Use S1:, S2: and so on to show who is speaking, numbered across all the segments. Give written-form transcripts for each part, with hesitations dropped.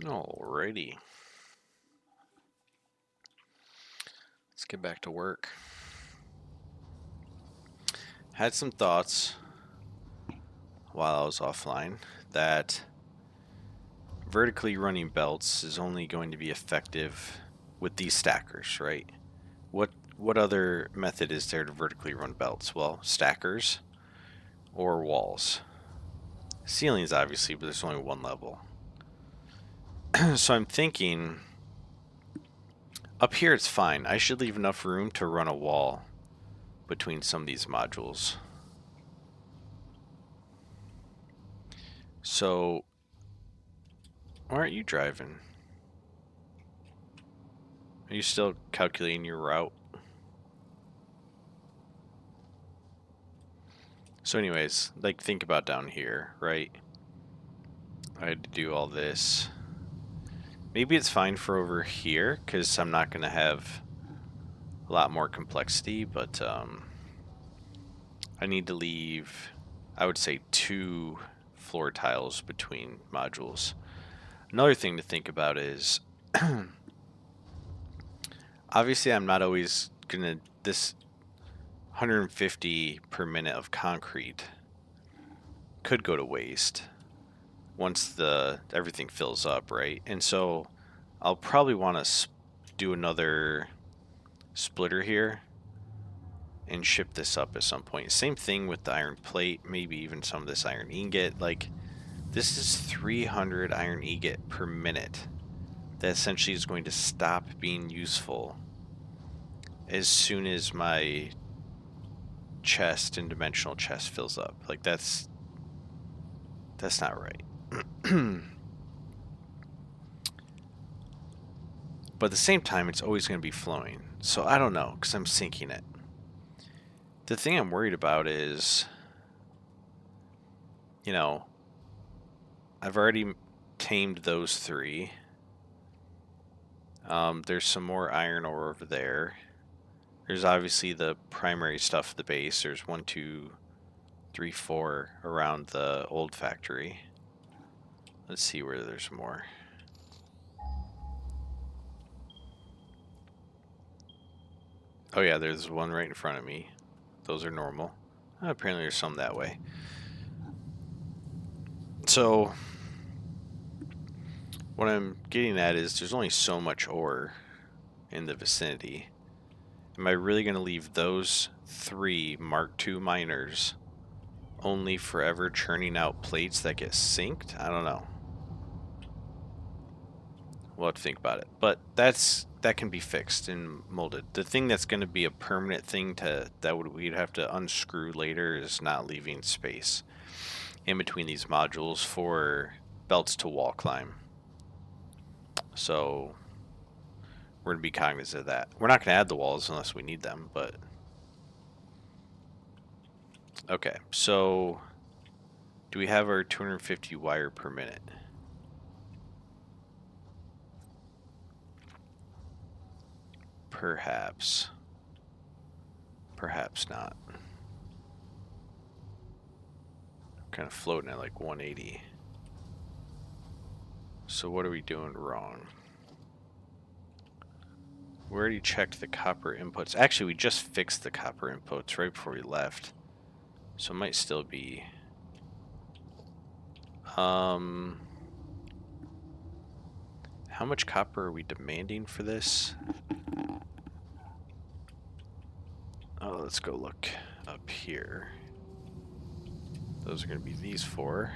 S1: Alrighty. Let's get back to work. Had some thoughts while I was offline that vertically running belts is only going to be effective with these stackers, right? What other method is there to vertically run belts? Well, stackers or walls. Ceilings, obviously, but there's only one level. So I'm thinking up here it's fine. I should leave enough room to run a wall between some of these modules. So, why aren't you driving? Are you still calculating your route? So anyways, like think about down here, right? I had to do all this. Maybe it's fine for over here, because I'm not going to have a lot more complexity, but I need to leave, I would say, 2 floor tiles between modules. Another thing to think about is, obviously I'm not always going to, this 150 per minute of concrete could go to waste once everything fills up, right? And so I'll probably want to do another splitter here and ship this up at some point. Same thing with the iron plate, maybe even some of this iron ingot. Like, this is 300 iron ingot per minute that essentially is going to stop being useful as soon as my chest and dimensional chest fills up. Like, that's not right. But at the same time, it's always going to be flowing. So I don't know, because I'm sinking it. The thing I'm worried about is, you know, I've already tamed those 3. There's some more iron ore over there. There's obviously the primary stuff at the base. There's 1, 2, 3, 4 around the old factory. Let's see where there's more. Oh yeah, there's one right in front of me. Those are normal. Apparently there's some that way. So what I'm getting at is there's only so much ore in the vicinity. Am I really going to leave those 3 Mark II miners only forever churning out plates that get synced? I don't know. We'll have to think about it. But that can be fixed and molded. The thing that's going to be a permanent thing we'd have to unscrew later is not leaving space in between these modules for belts to wall climb. So we're going to be cognizant of that. We're not going to add the walls unless we need them, but okay. So do we have our 250 wire per minute? Perhaps. Perhaps not. I'm kind of floating at like 180. So what are we doing wrong? We already checked the copper inputs. Actually, we just fixed the copper inputs right before we left. So it might still be... How much copper are we demanding for this? Oh, let's go look up here. Those are going to be these 4.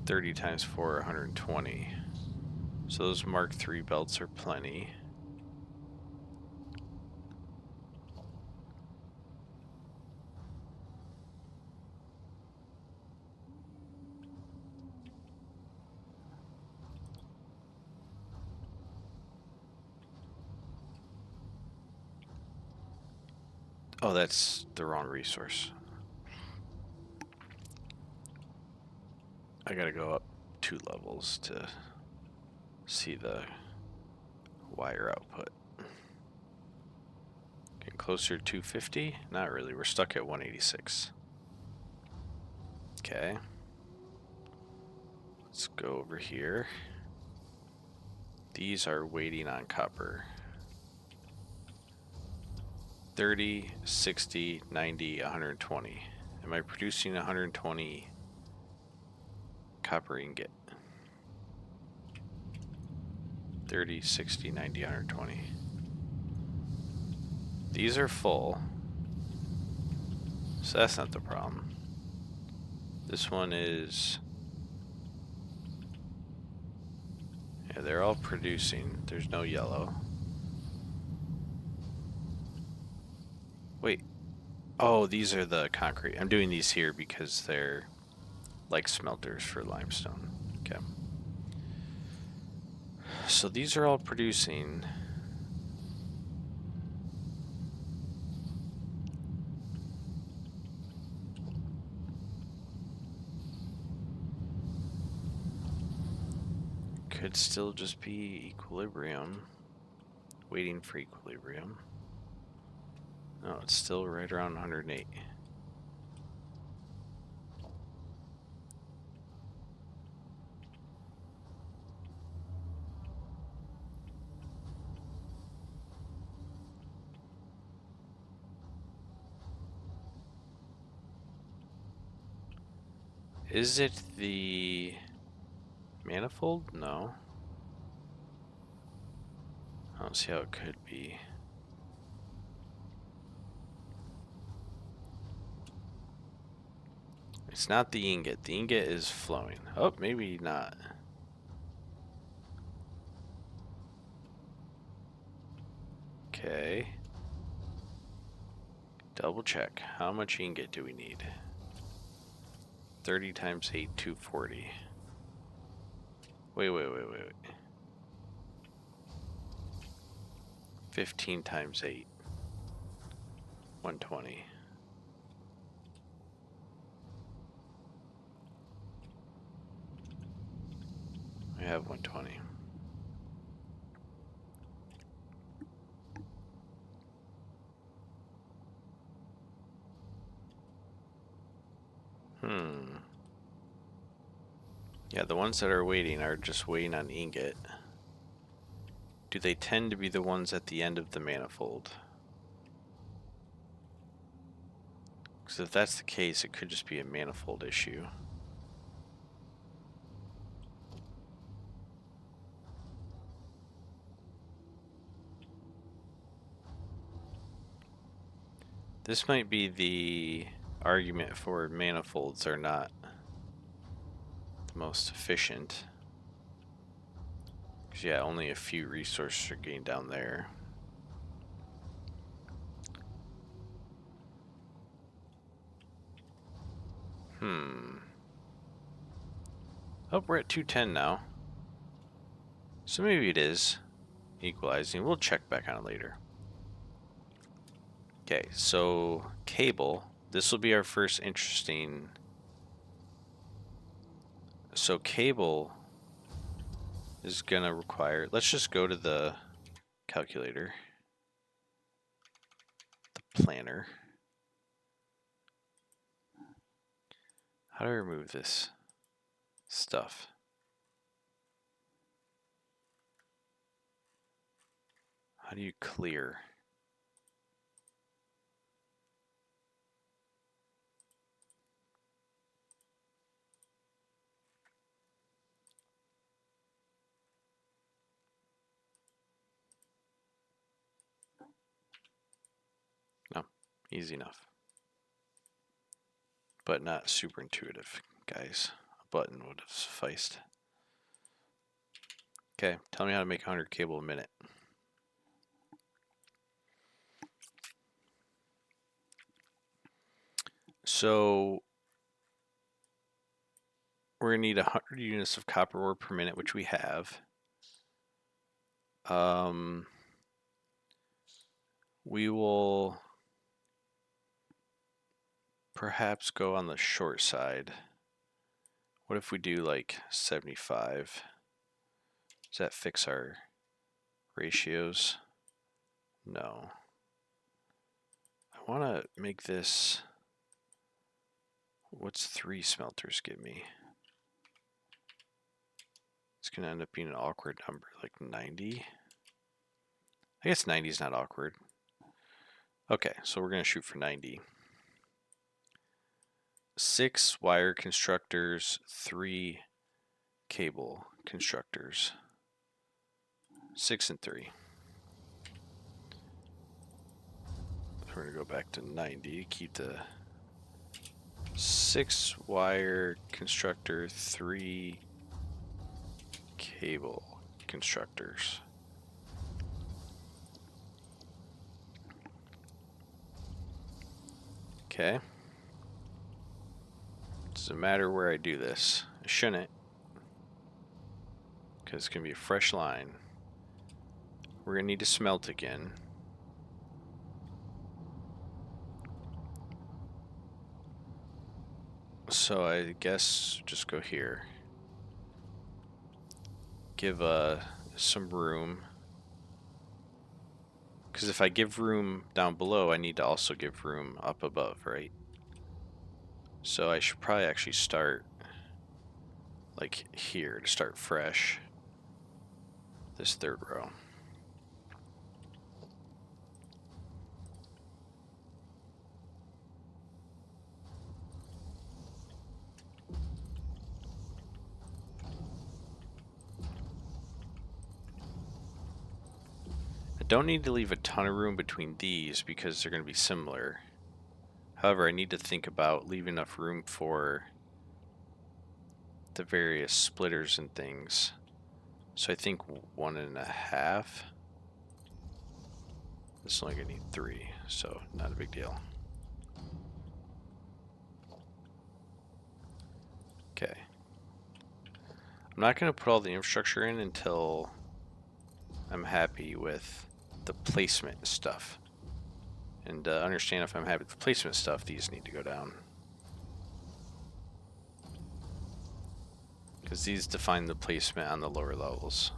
S1: 30 times 4, 120. So those Mark III belts are plenty. Oh, that's the wrong resource. I gotta go up 2 levels to see the wire output. Getting closer to 250? Not really, we're stuck at 186. Okay. Let's go over here. These are waiting on copper. 30, 60, 90, 120. Am I producing 120 copper ingot? 30, 60, 90, 120. These are full. So that's not the problem. This one is... yeah, they're all producing. There's no yellow. Wait. Oh, these are the concrete. I'm doing these here because they're like smelters for limestone. Okay. So these are all producing. Could still just be equilibrium. Waiting for equilibrium. No, it's still right around 108. Is it the manifold? No. I don't see how it could be. It's not the ingot. The ingot is flowing. Oh, maybe not. Okay. Double check. How much ingot do we need? 30 times 8, 240. Wait. 15 times 8, 120. We have 120. Yeah, the ones that are waiting are just waiting on ingot. Do they tend to be the ones at the end of the manifold? Because if that's the case, it could just be a manifold issue. This might be the argument for manifolds are not the most efficient. Because, yeah, only a few resources are getting down there. Oh, we're at 210 now. So maybe it is equalizing. We'll check back on it later. Okay, so cable. This will be our first interesting. So cable is gonna require. Let's just go to the calculator, the planner. How do I remove this stuff? How do you clear? No, easy enough. But not super intuitive, guys. A button would have sufficed. Okay, tell me how to make 100 cable a minute. So we're gonna need 100 units of copper ore per minute, which we have. We will perhaps go on the short side. What if we do like 75? Does that fix our ratios? No. I want to make this. What's 3 smelters give me? It's going to end up being an awkward number, like 90. I guess 90 is not awkward. Okay, so we're going to shoot for 90. 6 wire constructors, 3 cable constructors. 6 and 3. So we're going to go back to 90, keep the 6 wire constructor, 3 cable constructors. Okay. Doesn't matter where I do this. I shouldn't, because it's going to be a fresh line. We're going to need to smelt again. So I guess just go here. Give some room. Because if I give room down below, I need to also give room up above, right? So I should probably actually start like here to start fresh. This third row. I don't need to leave a ton of room between these because they're going to be similar. However, I need to think about leaving enough room for the various splitters and things. So I think 1.5. This is only going to need 3, so not a big deal. Okay. I'm not going to put all the infrastructure in until I'm happy with the placement stuff. And understand if I'm happy with the placement stuff, these need to go down. Because these define the placement on the lower levels.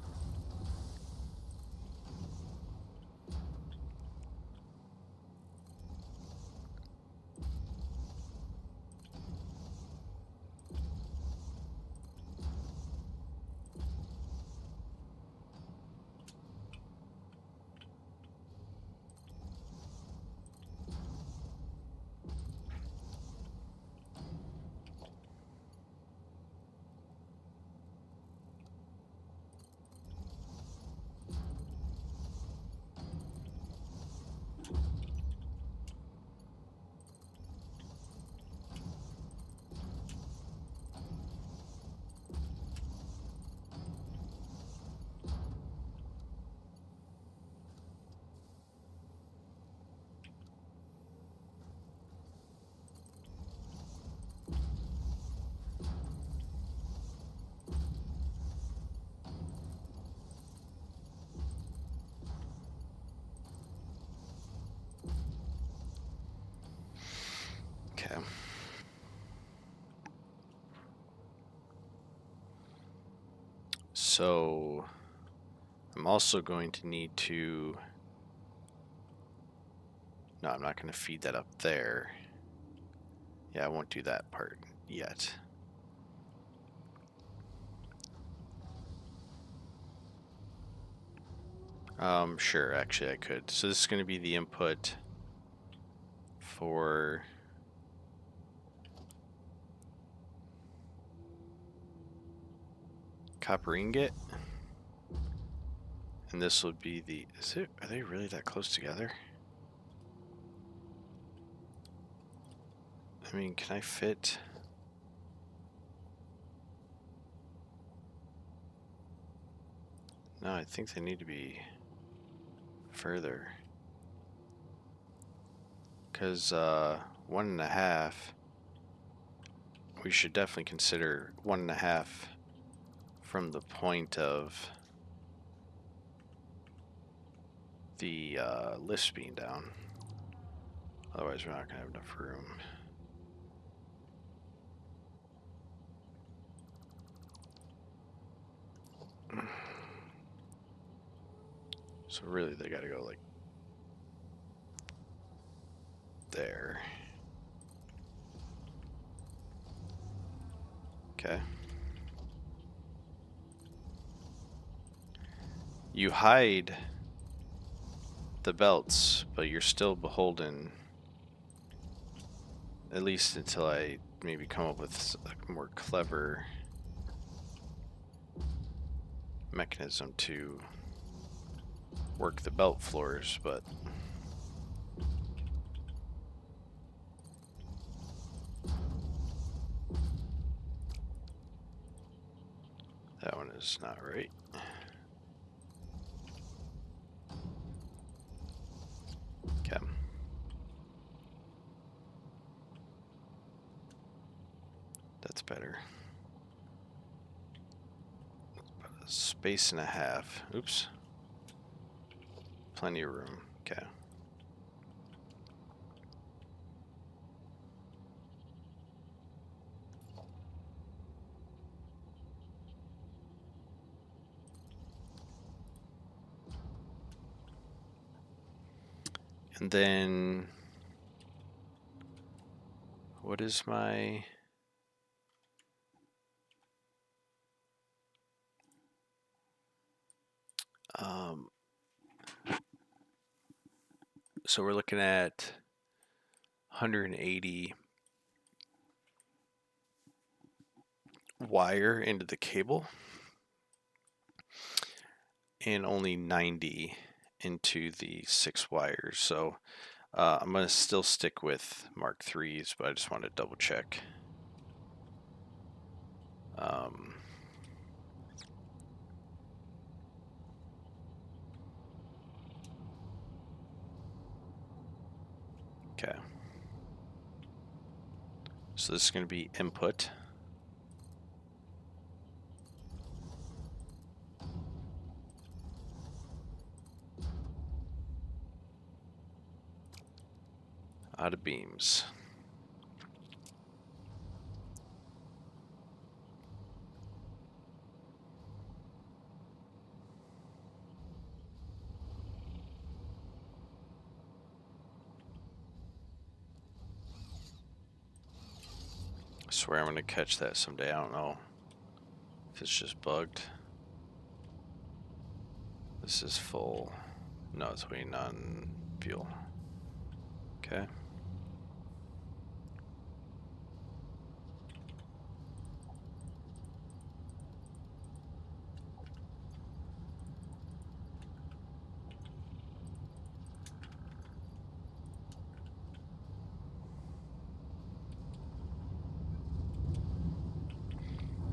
S1: Okay. So I'm also going to need to... No, I'm not going to feed that up there. Yeah, I won't do that part yet. Sure, actually I could. So this is going to be the input for copper ingot. And this will be the... Are they really that close together? I mean, can I fit... No, I think they need to be further. Because 1.5, we should definitely consider 1.5 from the point of the lifts being down. Otherwise, we're not going to have enough room. So really, they got to go like there. Okay. You hide the belts, but you're still beholden, at least until I maybe come up with a more clever mechanism to work the belt floors, but that one is not right. Okay. That's better. About a space and a half. Oops. Plenty of room. Okay. And then what is my so we're looking at 180 wire into the cable and only 90 into the 6 wires. So I'm going to still stick with Mark IIIs, but I just want to double check. Okay. So this is going to be input. Out of beams. I swear I'm going to catch that someday. I don't know if it's just bugged. This is full. No, it's waiting on fuel. Okay.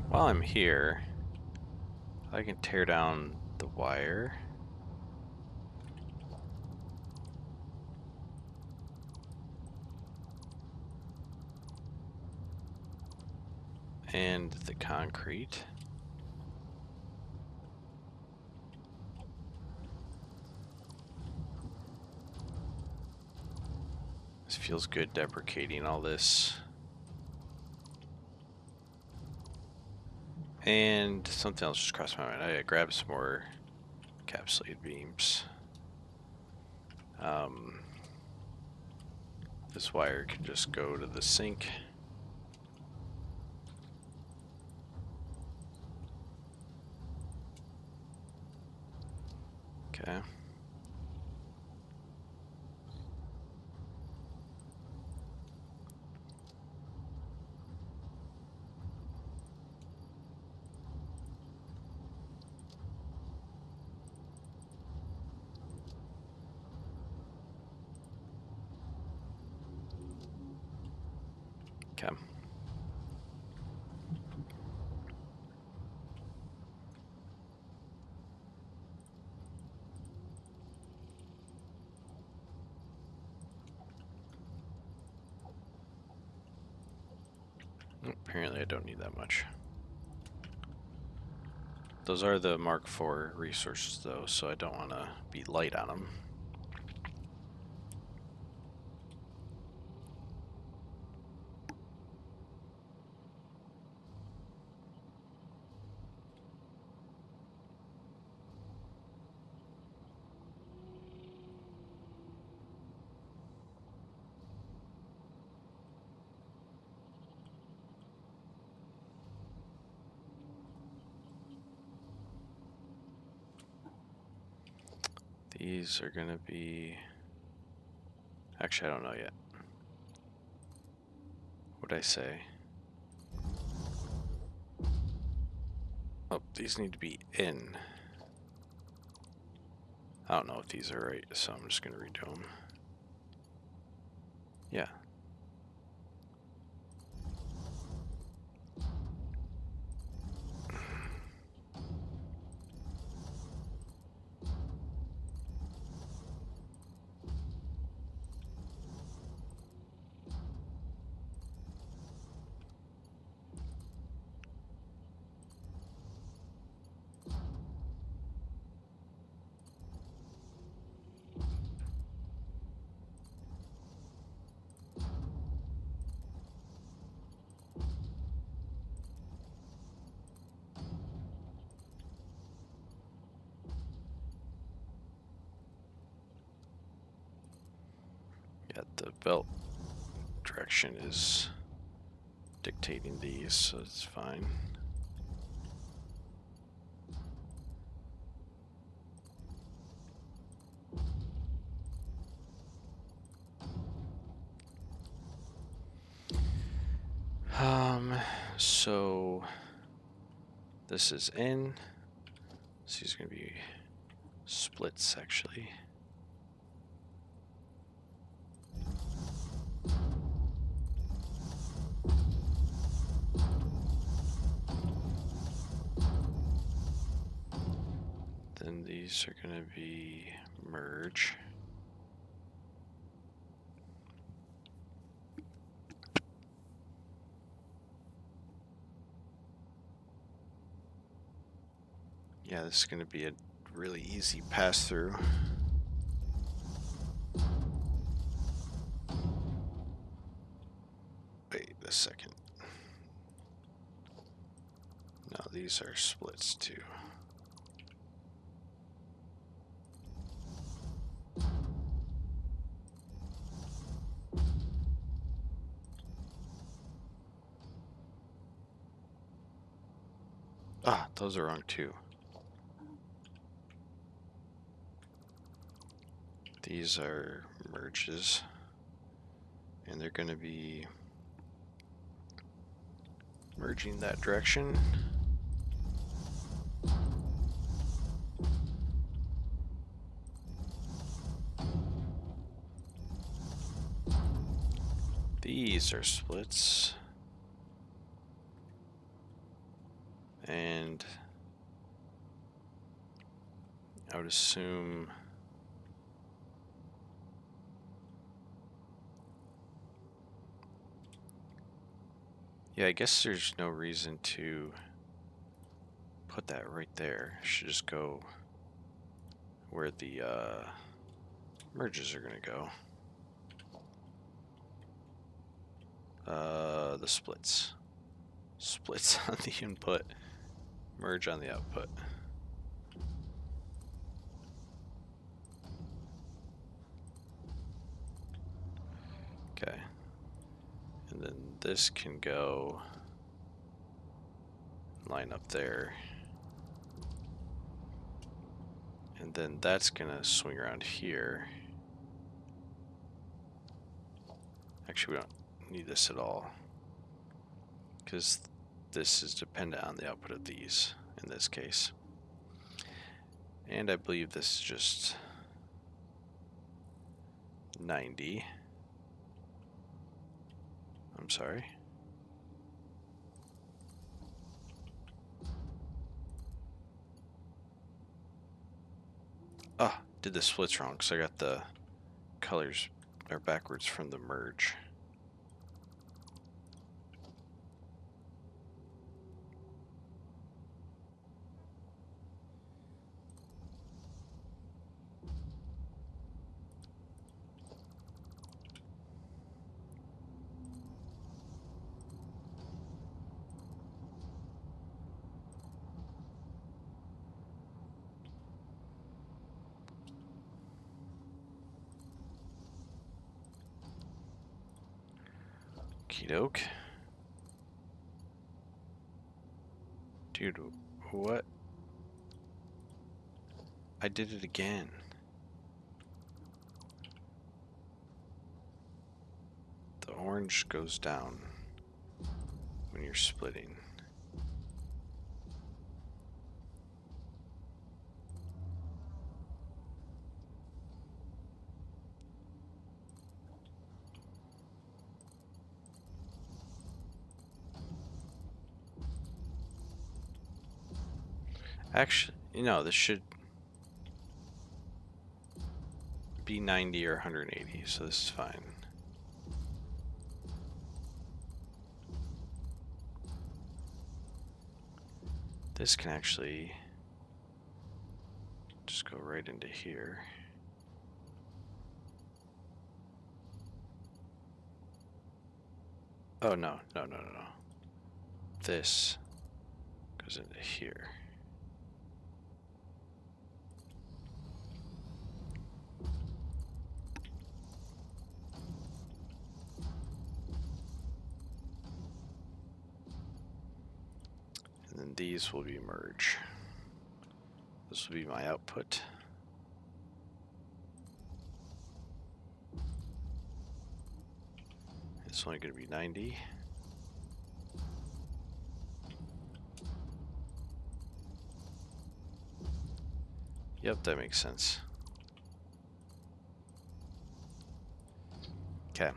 S1: While I'm here, I can tear down the wire. And the concrete. This feels good deprecating all this. And something else just crossed my mind. I gotta grab some more encapsulated beams. This wire can just go to the sink. Okay. Okay. Apparently I don't need that much. Those are the Mark IV resources though, so I don't want to be light on them. These are gonna be... Actually, I don't know yet. What'd I say? Oh, these need to be in. I don't know if these are right, so I'm just gonna redo them. Yeah. Yeah, the belt direction is dictating these, so it's fine. So this is in. So these are gonna be splits actually. Then these are gonna be merge. Yeah, this is gonna be a really easy pass through. Wait a second. No, these are splits too. Ah, those are wrong too. These are merges, and they're going to be merging that direction. These are splits. And I would assume yeah, I guess there's no reason to put that right there. I should just go where the merges are going to go. The splits. Splits on the input, merge on the output. Okay. And then this can go line up there. And then that's gonna swing around here. Actually, we don't need this at all, because this is dependent on the output of these in this case. And I believe this is just 90. I'm sorry. Ah, did the splits wrong, because I got the colors are backwards from the merge. Okie doke. Dude, what? I did it again. the orange goes down when you're splitting. Actually, this should be 90 or 180, so this is fine. This can actually just go right into here. Oh, no. This goes into here. And then these will be merge. This will be my output. It's only going to be 90. Yep, that makes sense. Okay.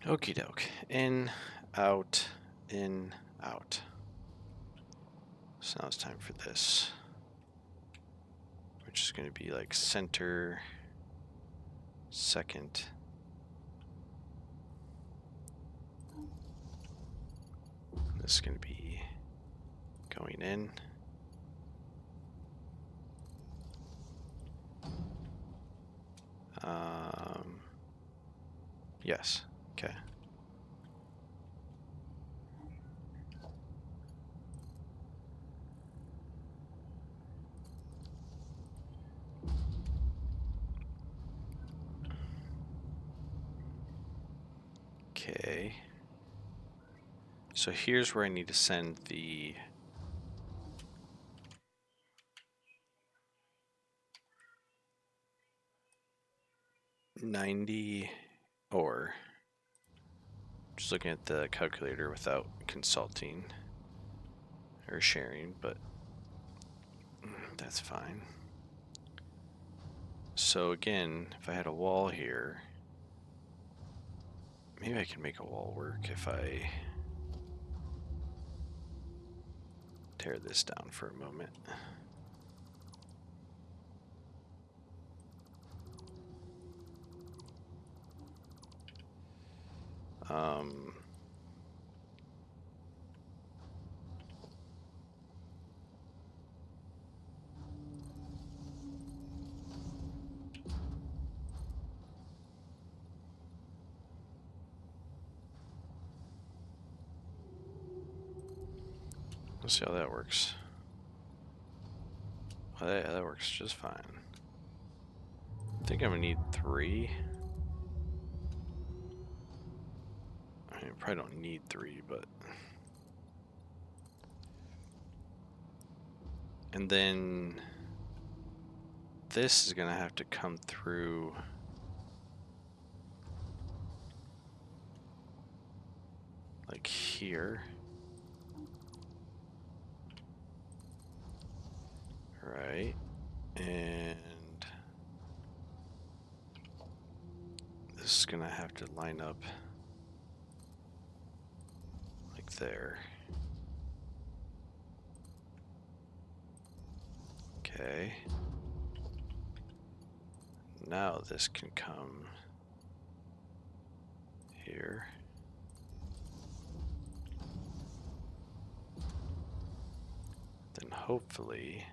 S1: Okie doke. In, out, in, out. So now it's time for this, which is going to be like center, second. This is going to be going in. Yes. Okay. Okay. So here's where I need to send the $90 or just looking at the calculator without consulting or sharing, but that's fine. So again, if I had a wall here, maybe I can make a wall work if I tear this down for a moment. Let's see how that works. Well, that works just fine. I think I'm gonna need 3. I mean, probably don't need 3, but... And then this is gonna have to come through like here. Right. And this is gonna have to line up like there. Okay. Now this can come here. Then hopefully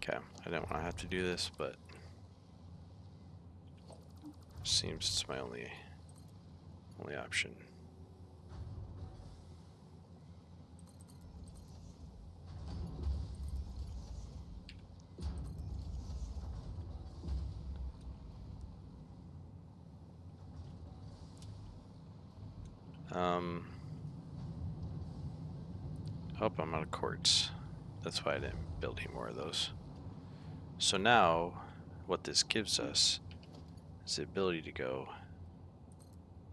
S1: Okay, I didn't want to have to do this, but seems it's my only option. Oh, I'm out of quartz. That's why I didn't build any more of those. So now, what this gives us is the ability to go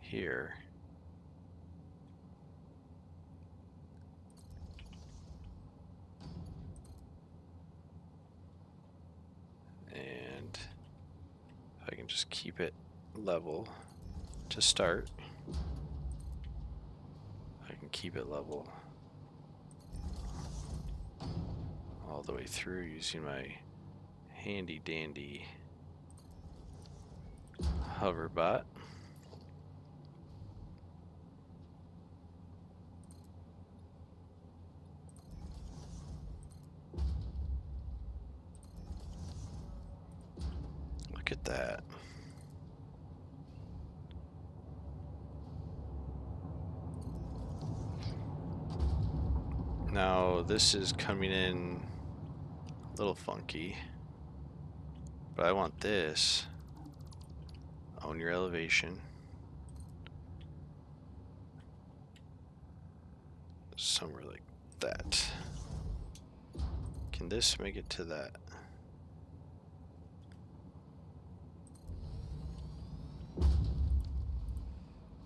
S1: here. And if I can just keep it level to start, I can keep it level all the way through using my handy dandy hover bot. Look at that. Now this is coming in a little funky, but I want this. Own your elevation. Somewhere like that. Can this make it to that?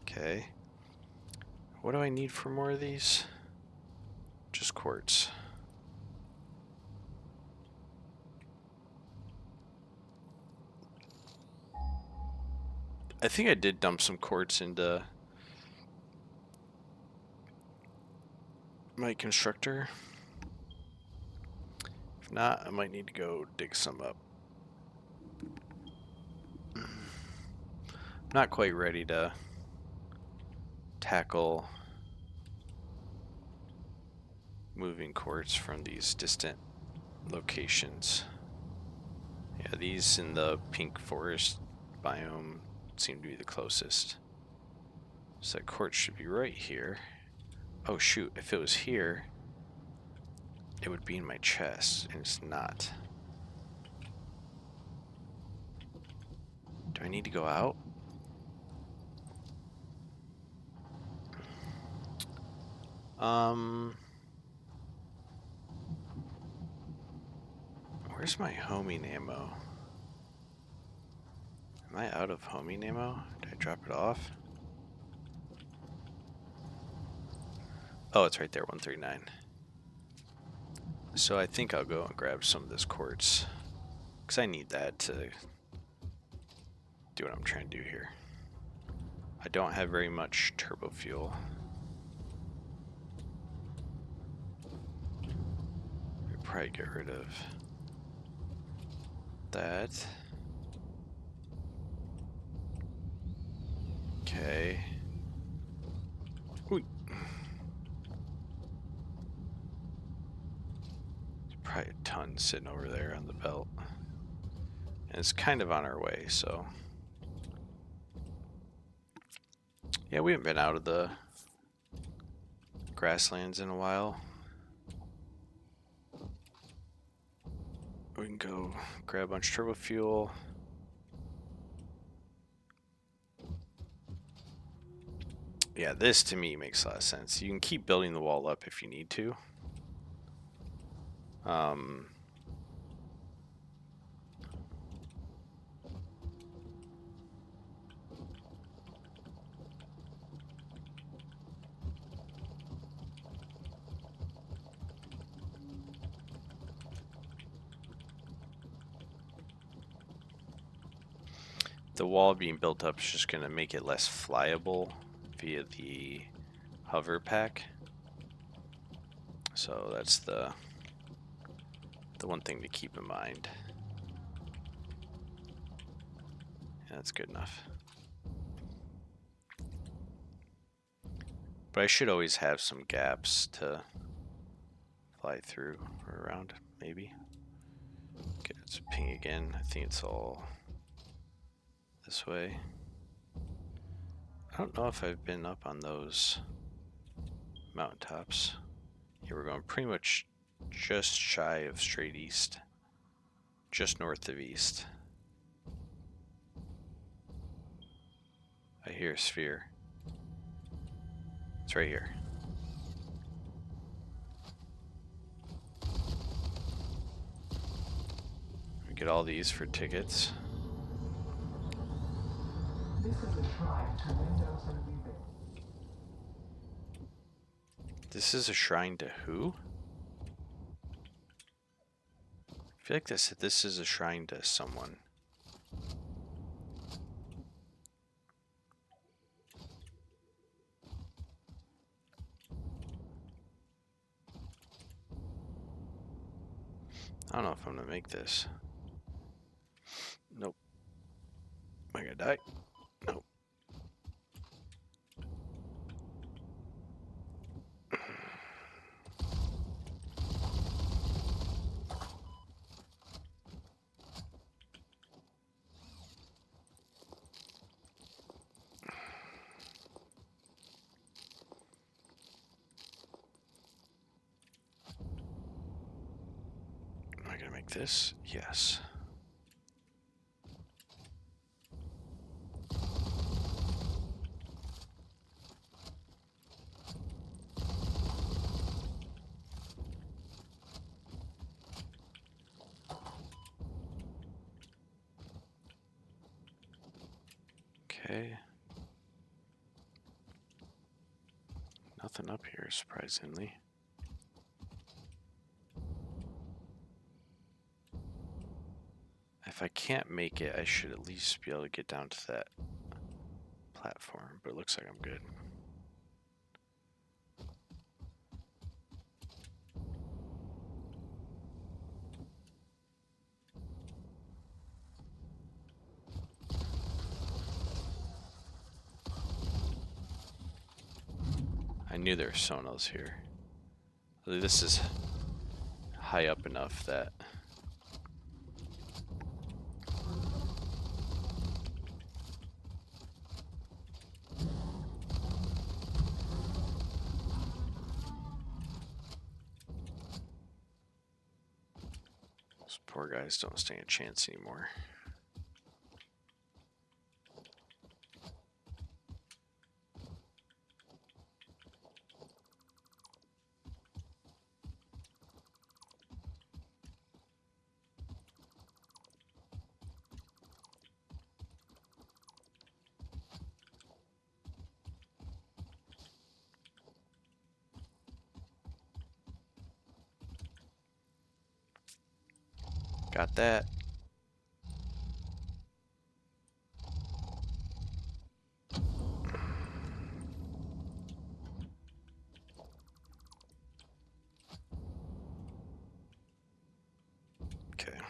S1: Okay. What do I need for more of these? Just quartz. I think I did dump some quartz into my constructor. If not, I might need to go dig some up. I'm not quite ready to tackle moving quartz from these distant locations. Yeah, these in the pink forest biome seem to be the closest. So that quartz should be right here. Oh shoot, if it was here, it would be in my chest, and it's not. Do I need to go out? Where's my homing ammo? Am I out of homing ammo? Did I drop it off? Oh, it's right there, 139. So I think I'll go and grab some of this quartz, because I need that to do what I'm trying to do here. I don't have very much turbo fuel. We'll probably get rid of that. Okay. Ooh. Probably a ton sitting over there on the belt. And it's kind of on our way, so. Yeah, we haven't been out of the grasslands in a while. We can go grab a bunch of turbo fuel. Yeah, this to me makes a lot of sense. You can keep building the wall up if you need to. The wall being built up is just going to make it less flyable via the hover pack. So that's the one thing to keep in mind. Yeah, that's good enough. But I should always have some gaps to fly through or around, maybe. Okay, let's ping again. I think it's all this way. I don't know if I've been up on those mountaintops. Here we're going pretty much just shy of straight east. Just north of east. I hear a sphere. It's right here. We get all these for tickets.
S2: This is a shrine to Windows and Weeping.
S1: This is a shrine to who? I feel like this is a shrine to someone. I don't know if I'm gonna make this. Nope. Am I gonna die? Nope. Am I gonna make this? Yes. Okay. Nothing up here, surprisingly. If I can't make it, I should at least be able to get down to that platform, but it looks like I'm good. I knew there was someone else here. This is high up enough that those poor guys don't stand a chance anymore. Got that. Okay. I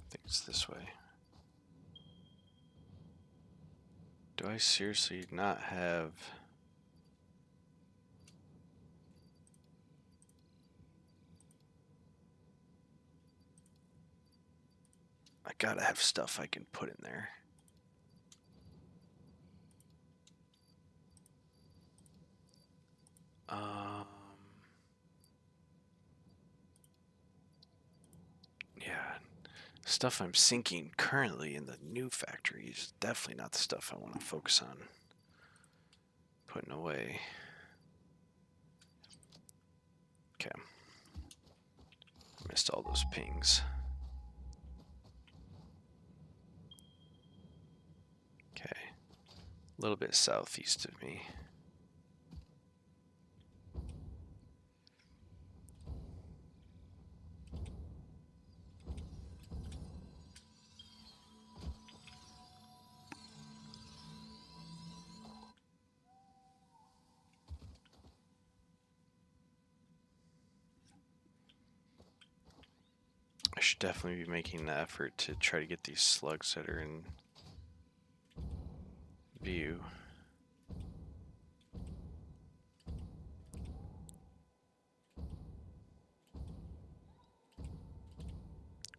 S1: think it's this way. Do I seriously not have... I gotta have stuff I can put in there. Yeah, stuff I'm sinking currently in the new factory is definitely not the stuff I want to focus on putting away. Okay. Missed all those pings. Okay. A little bit southeast of me. I should definitely be making the effort to try to get these slugs that are in view.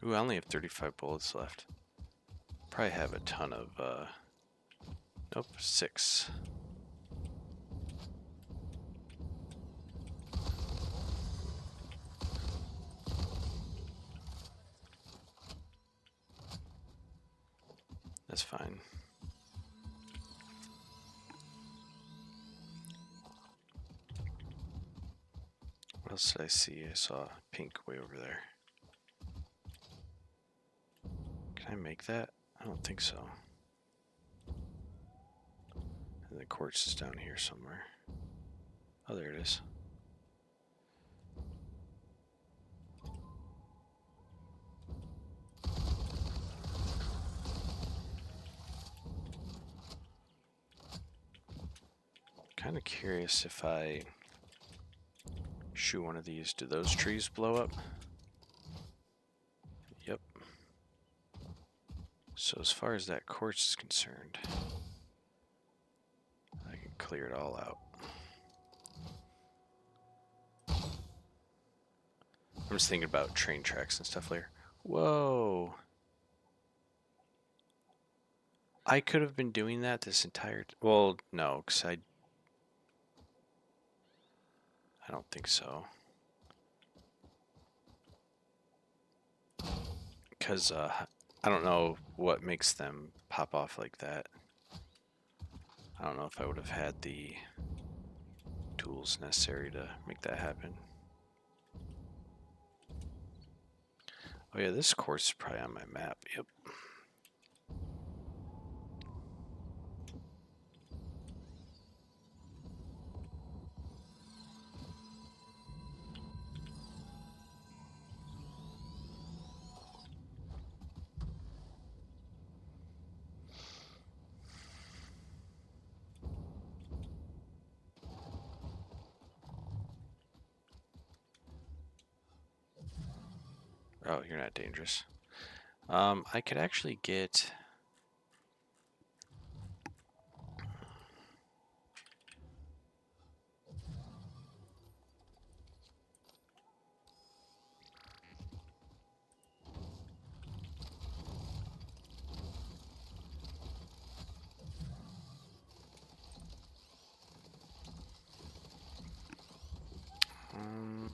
S1: Ooh, I only have 35 bullets left. Probably have a ton of, nope, 6. That's fine. What else did I see? I saw pink way over there. Can I make that? I don't think so. And the quartz is down here somewhere. Oh, there it is. Kind of curious if I shoot one of these, do those trees blow up? Yep. So as far as that quartz is concerned, I can clear it all out. I'm just thinking about train tracks and stuff later. Whoa. I could have been doing that this entire... Well, no, because I don't think so. Because I don't know what makes them pop off like that. I don't know if I would have had the tools necessary to make that happen. Oh yeah, this course is probably on my map. Yep. Oh, you're not dangerous. I could actually get... Um,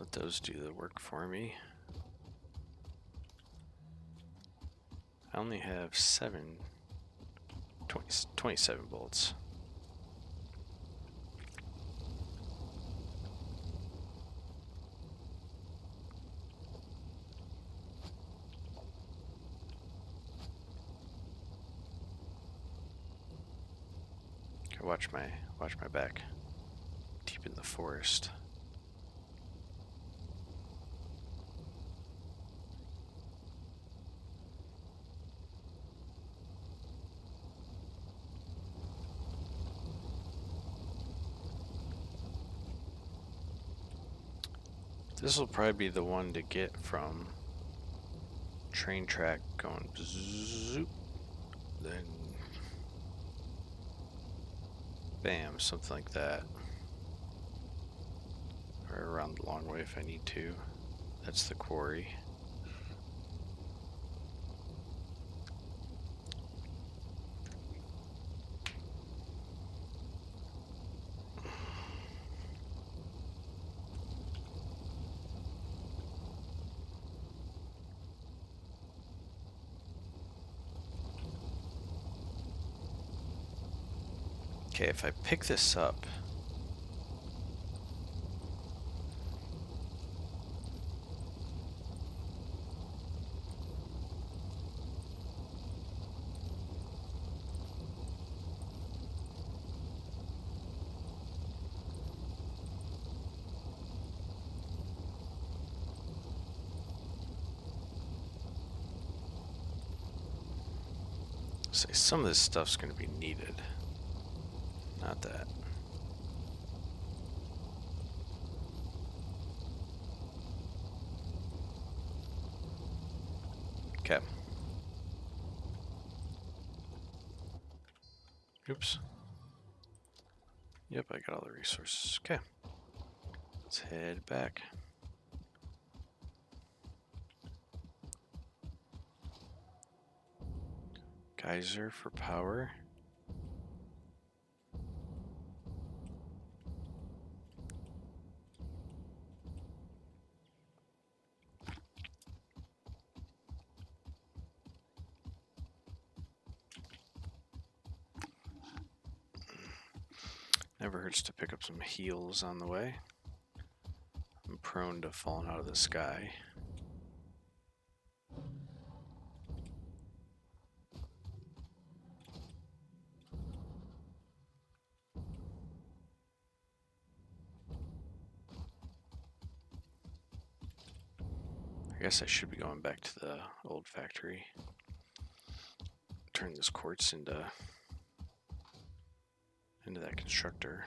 S1: let those do the work for me. I only have 27 bolts. Okay, watch my back. Deep in the forest. This will probably be the one to get from train track going zoop, then bam, something like that. Or around the long way if I need to. That's the quarry. Okay, if I pick this up, say some of this stuff's going to be needed. Not that. Okay. Oops. Yep, I got all the resources. Okay. Let's head back. Geyser for power. Never hurts to pick up some heals on the way. I'm prone to falling out of the sky. I guess I should be going back to the old factory. Turn this quartz into that constructor.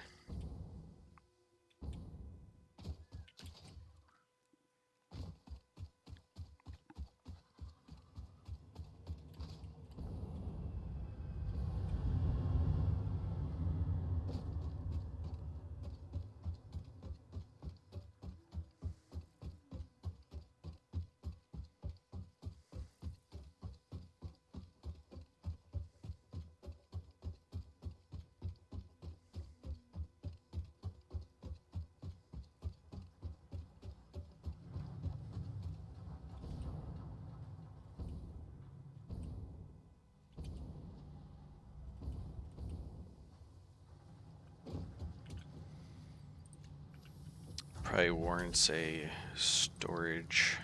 S1: Probably warrants a storage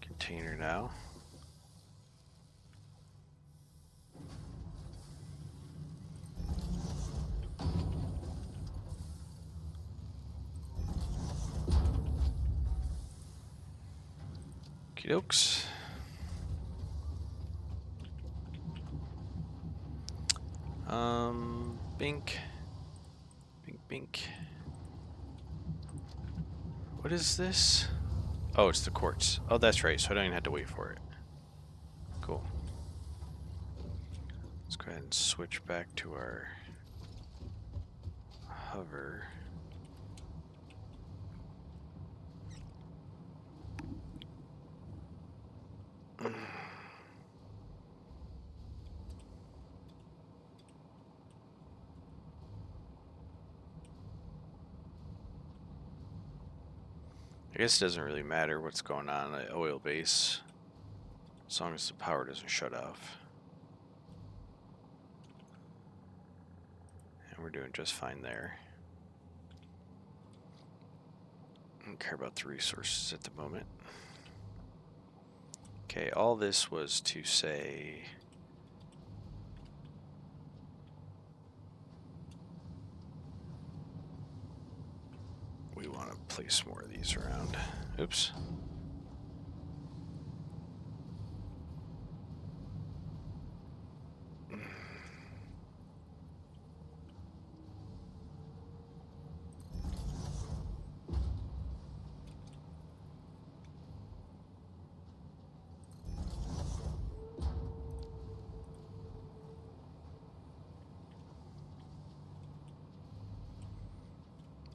S1: container now. Okie dokes. Bink. Bink, bink. What is this? Oh, it's the quartz. Oh, that's right, so I don't even have to wait for it. Cool. Let's go ahead and switch back to our hover. I guess it doesn't really matter what's going on at oil base, as long as the power doesn't shut off. And we're doing just fine there. I don't care about the resources at the moment. Okay, all this was to say we want to place more of these around. Oops.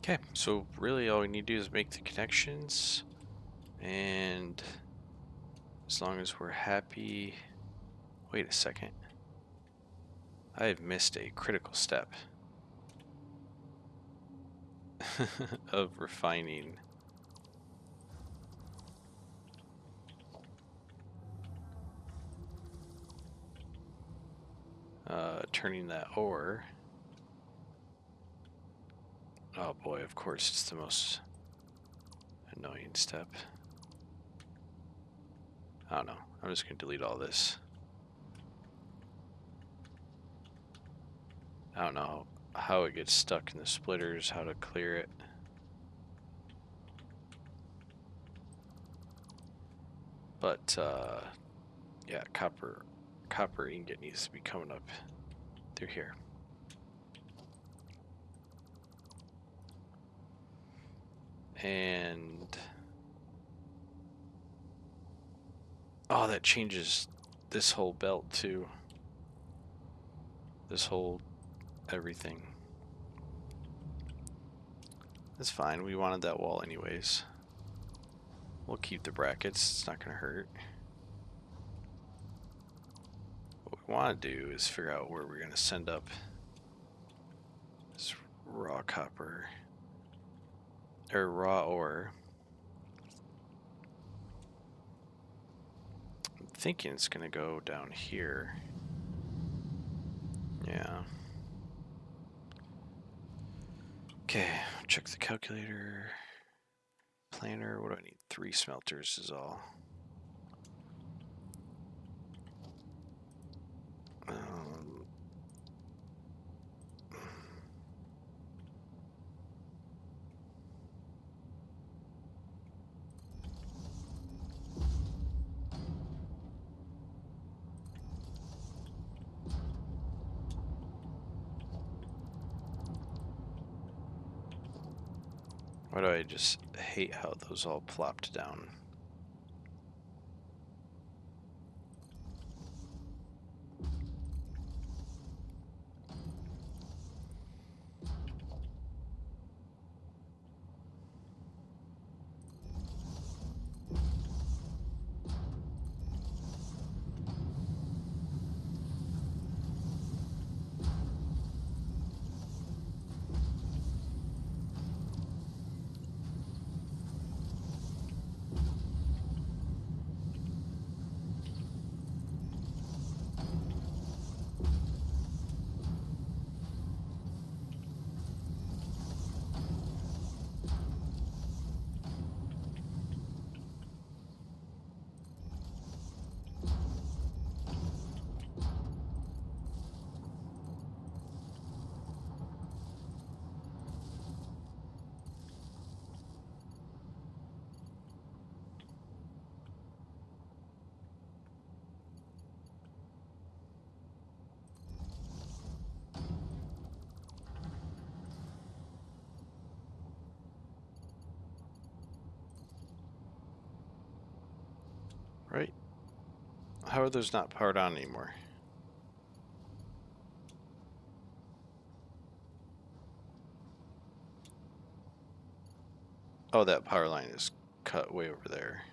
S1: Okay, so really all we need to do is make the connections, and as long as we're happy... Wait a second. I have missed a critical step of refining. Turning that ore. Oh boy, of course it's the most annoying step. I don't know. I'm just going to delete all this. I don't know how it gets stuck in the splitters, how to clear it. But, yeah, copper ingot needs to be coming up through here. And... oh, that changes this whole belt too. This whole everything. That's fine. We wanted that wall anyways. We'll keep the brackets. It's not going to hurt. What we want to do is figure out where we're going to send up this raw copper. Or raw ore. I'm thinking it's going to go down here. Yeah. Okay, check the calculator. Planner, what do I need? 3 smelters is all. Why do I just hate how those all plopped down? Right? How are those not powered on anymore? Oh, that power line is cut way over there.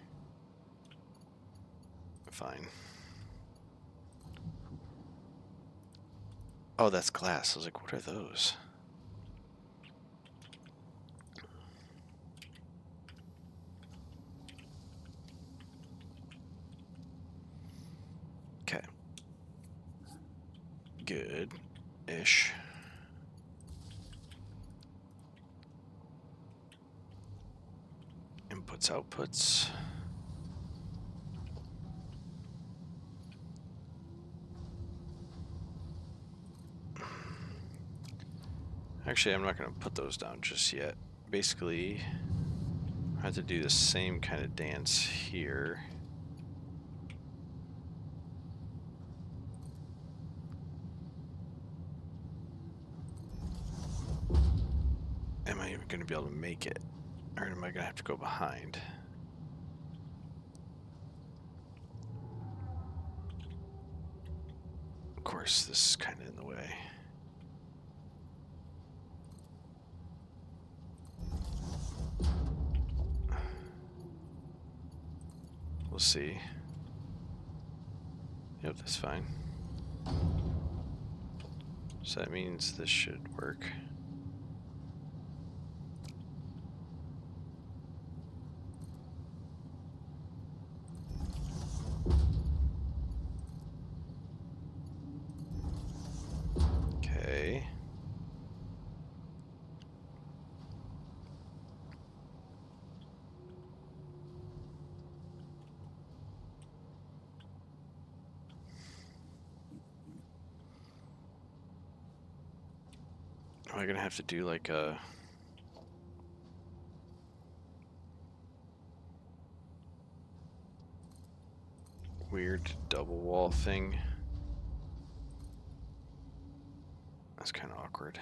S1: Fine. Oh, that's glass. I was like, what are those? Okay. Good-ish. Inputs, outputs. Actually, I'm not going to put those down just yet. Basically, I have to do the same kind of dance here. Am I even going to be able to make it? Or am I going to have to go behind? Of course, this is kind of in the way. We'll see. Yep, that's fine. So that means this should work. Okay. Am I gonna have to do like a weird double wall thing? That's kind of awkward.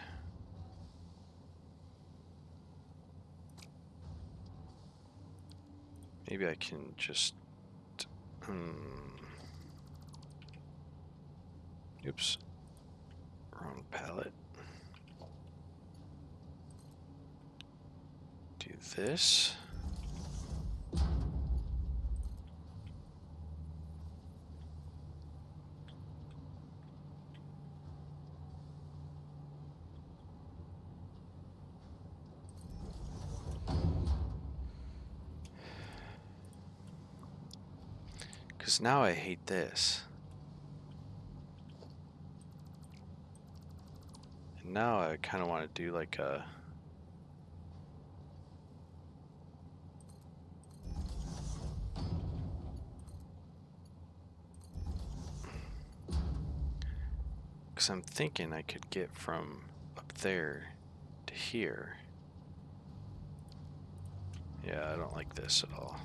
S1: Maybe I can just... Oops. Wrong palette. do this. Because now I hate this. And now I kind of want to do like a... Because I'm thinking I could get from up there to here. Yeah, I don't like this at all.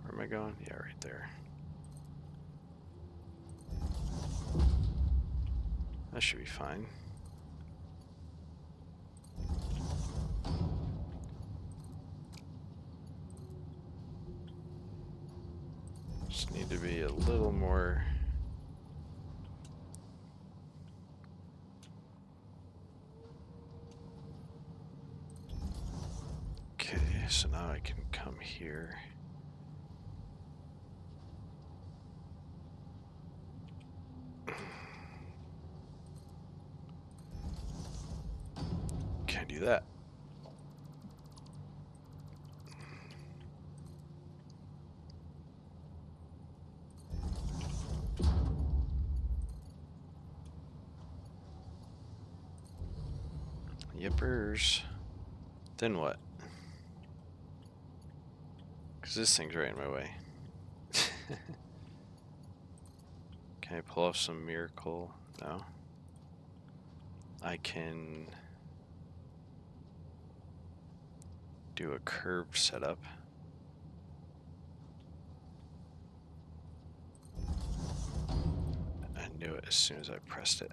S1: Where am I going? Yeah, right there. That should be fine. Just need to be a little more... Okay, so now I can come here. Can't do that. Yippers. Then what? Because this thing's right in my way. Can I pull off some miracle? No. I can do a curved setup. I knew it as soon as I pressed it.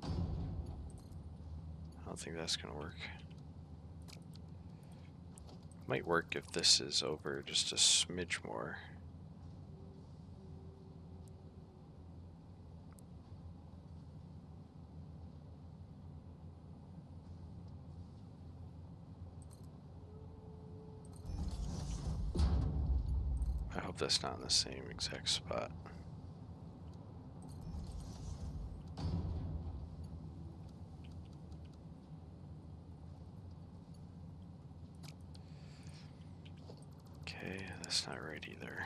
S1: I don't think that's gonna work. Might work if this is over just a smidge more. I hope that's not in the same exact spot. Okay, that's not right either.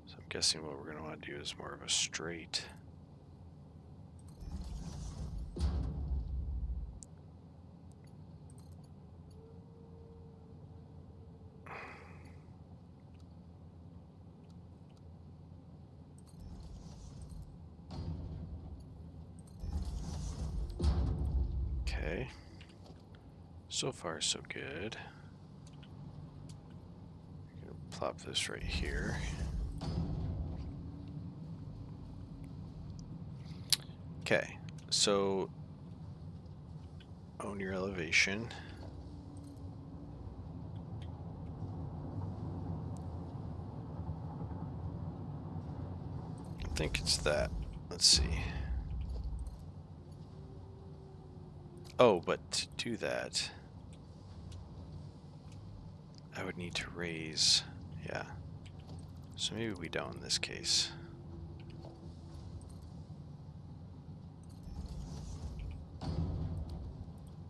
S1: So I'm guessing what we're going to want to do is more of a straight. Okay. So far, so good. I'm going to plop this right here. Okay, so own your elevation. I think it's that. Let's see. Oh, but to do that, I would need to raise, yeah. So maybe we don't in this case.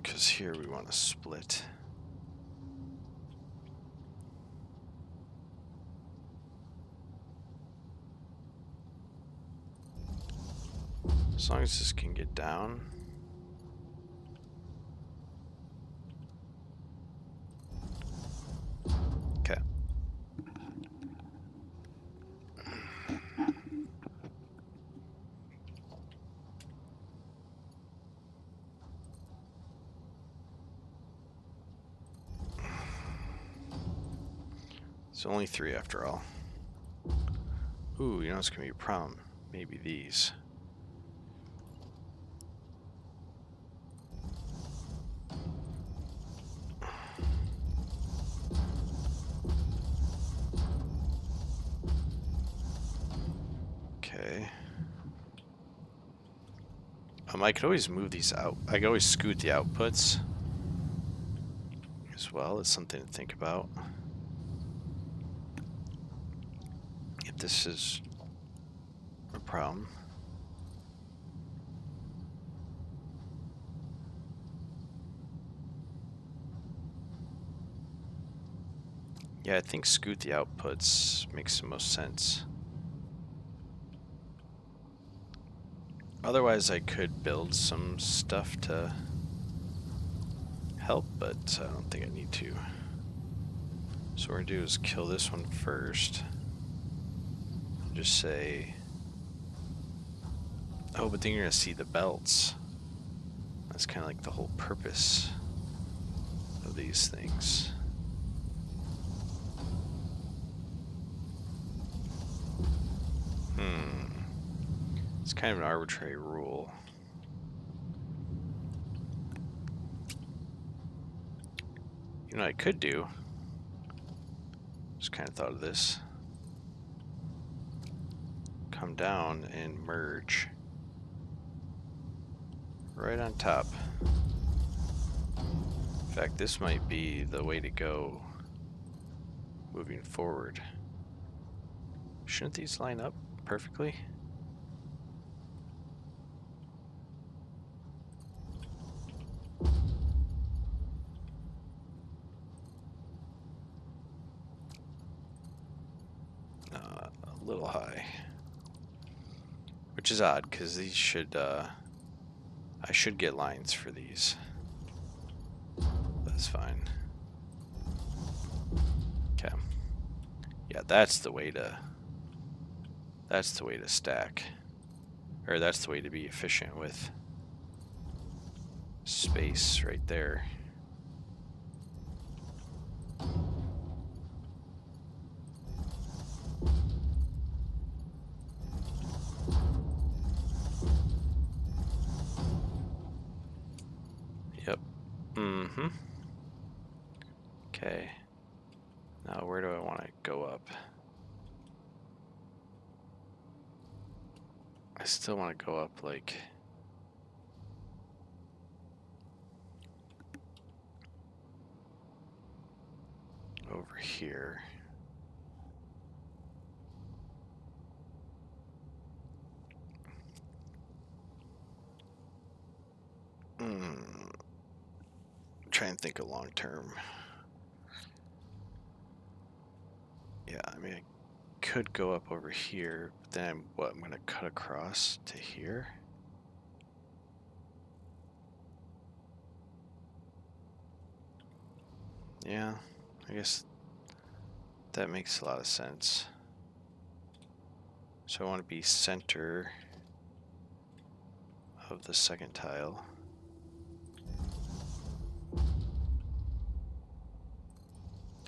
S1: Because here we want to split. As long as this can get down. Okay. It's only 3 after all. Ooh, you know it's gonna be a problem. Maybe these. Okay. I could always move these out. I could always scoot the outputs as well. It's something to think about. If this is a problem. Yeah, I think scoot the outputs makes the most sense. Otherwise, I could build some stuff to help, but I don't think I need to. So what we're gonna do is kill this one first. Just say, oh, but then you're gonna see the belts. That's kind of like the whole purpose of these things. It's kind of an arbitrary rule. You know what I could do? Just kind of thought of this. Come down and merge. Right on top. In fact, this might be the way to go moving forward. Shouldn't these line up perfectly? A little high. Which is odd, because these should, I should get lines for these. That's fine. Okay. Yeah, that's the way to stack. Or that's the way to be efficient with space right there. Yep. Mm-hmm. Okay. Now where do I want to go up? I still want to go up like over here. Try and think of long term. Yeah, I mean, I could go up over here, but then I'm going to cut across to here? Yeah, I guess that makes a lot of sense. So I want to be center of the second tile.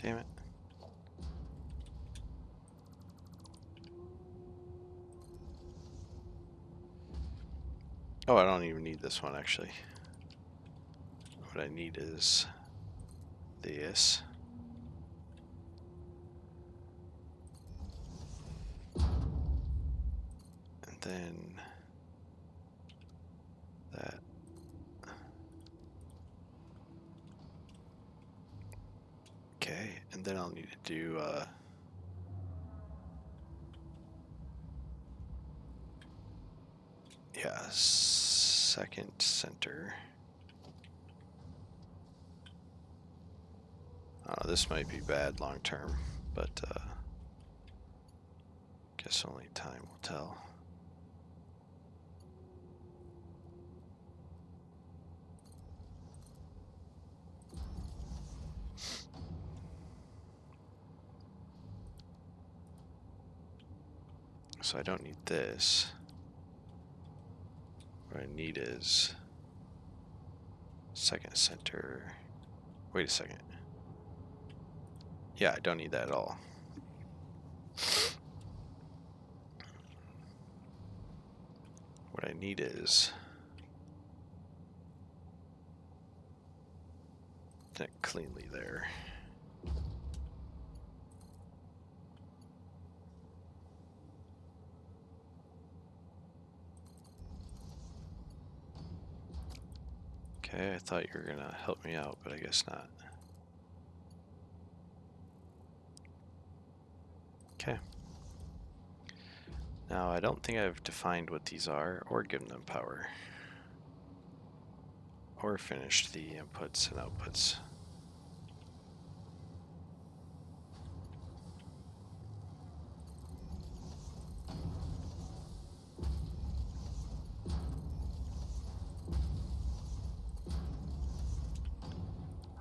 S1: Damn it. Oh, I don't even need this one, actually. What I need is this. And then that. Okay, and then I'll need to do yeah, second center. This might be bad long term, but guess only time will tell. So I don't need this. What I need is second center. Wait a second. Yeah, I don't need that at all. What I need is that cleanly there. Okay, I thought you were gonna help me out, but I guess not. Okay. Now, I don't think I've defined what these are, or given them power. Or finished the inputs and outputs.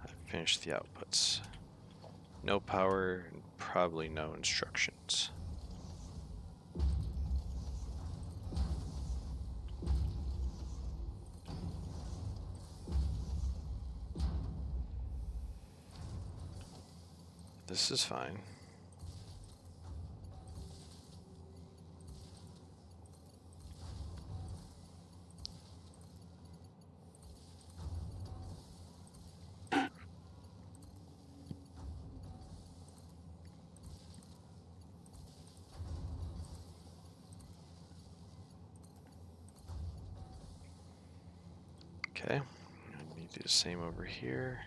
S1: I've finished the outputs. No power, and probably no instructions. This is fine. Okay, I need to do the same over here.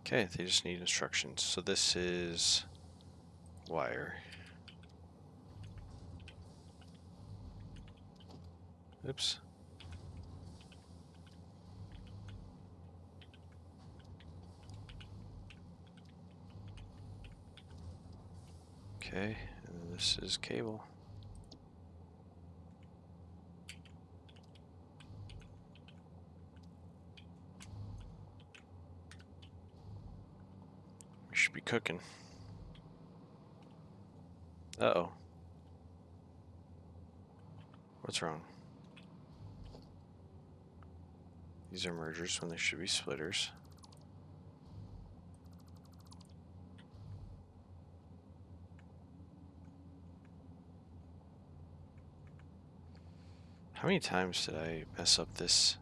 S1: Okay, they just need instructions. So this is wire. Oops. Okay, and this is cable. We should be cooking. Uh-oh. What's wrong? These are mergers when they should be splitters. How many times did I mess up this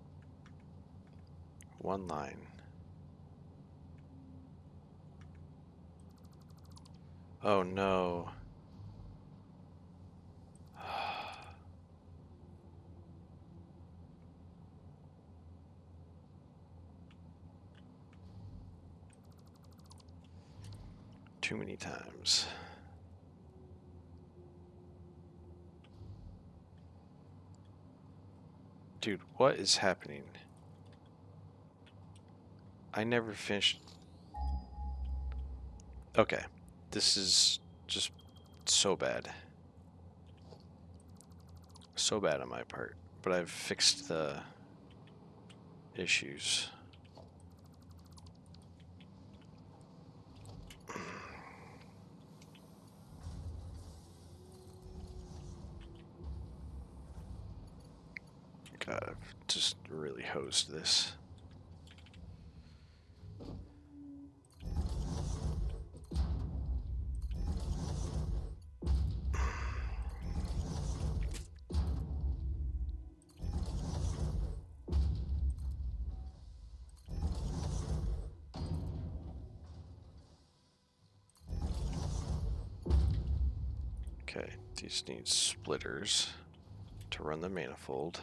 S1: one line? Oh no. Too many times. Dude, what is happening? I never finished. Okay, this is just so bad. So bad on my part, but I've fixed the issues. God, I've just really hosed this. Okay, these need splitters to run the manifold.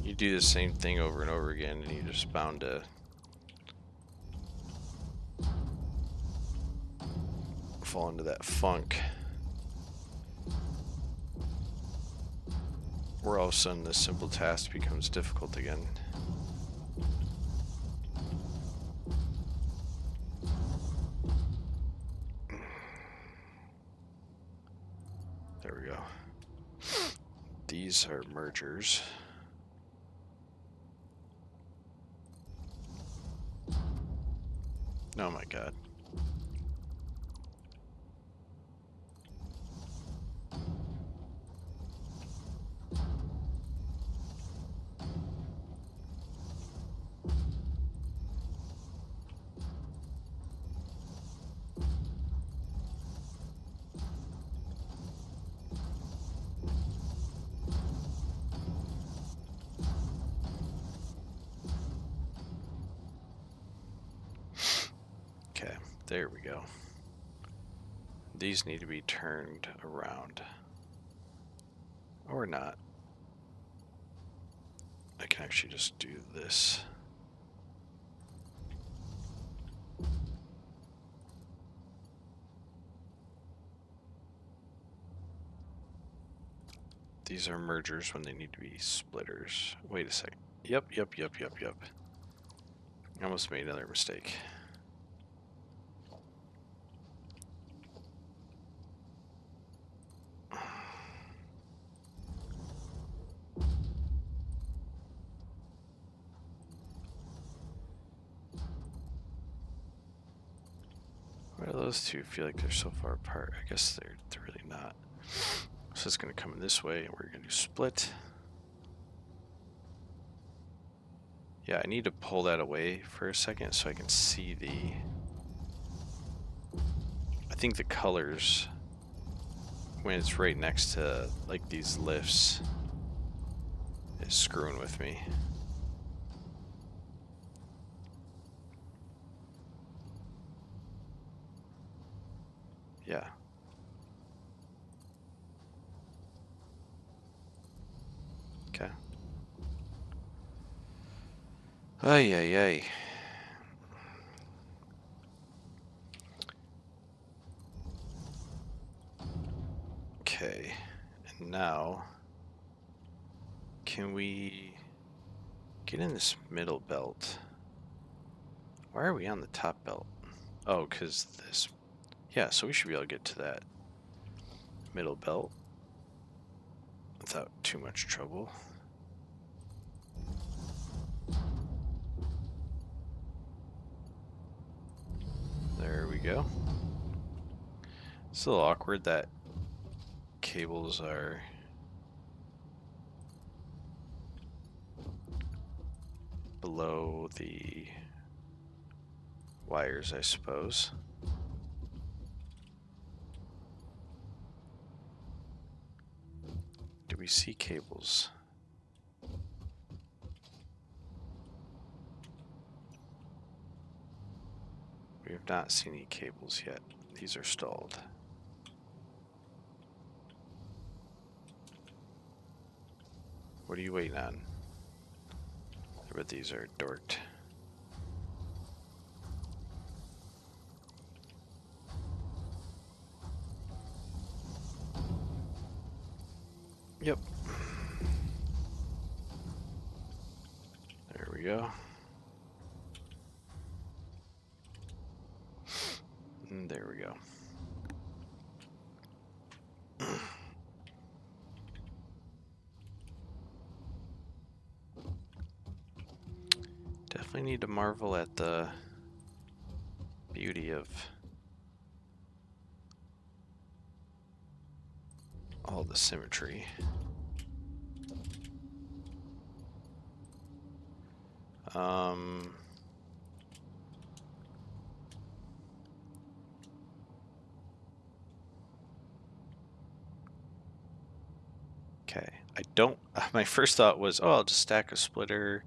S1: You do the same thing over and over again and you're just bound to fall into that funk where all of a sudden this simple task becomes difficult again. There we go. These are mergers. Oh my god. There we go. These need to be turned around. Or not. I can actually just do this. These are mergers when they need to be splitters. Wait a second. Yep. I almost made another mistake. Why do those two feel like they're so far apart? I guess they're really not. So it's going to come in this way, and we're going to do split. Yeah, I need to pull that away for a second so I can see the... I think the colors, when it's right next to, like, these lifts, is screwing with me. Yeah. Okay. Ay. Okay. And now, can we get in this middle belt? Why are we on the top belt? Oh, because this... Yeah, so we should be able to get to that middle belt without too much trouble. There we go. It's a little awkward that cables are below the wires, I suppose. Do we see cables? We have not seen any cables yet. These are stalled. What are you waiting on? I bet these are dorked. Yep. There we go. And there we go. Definitely need to marvel at the beauty of all the symmetry. Okay, I don't, my first thought was, oh, I'll just stack a splitter,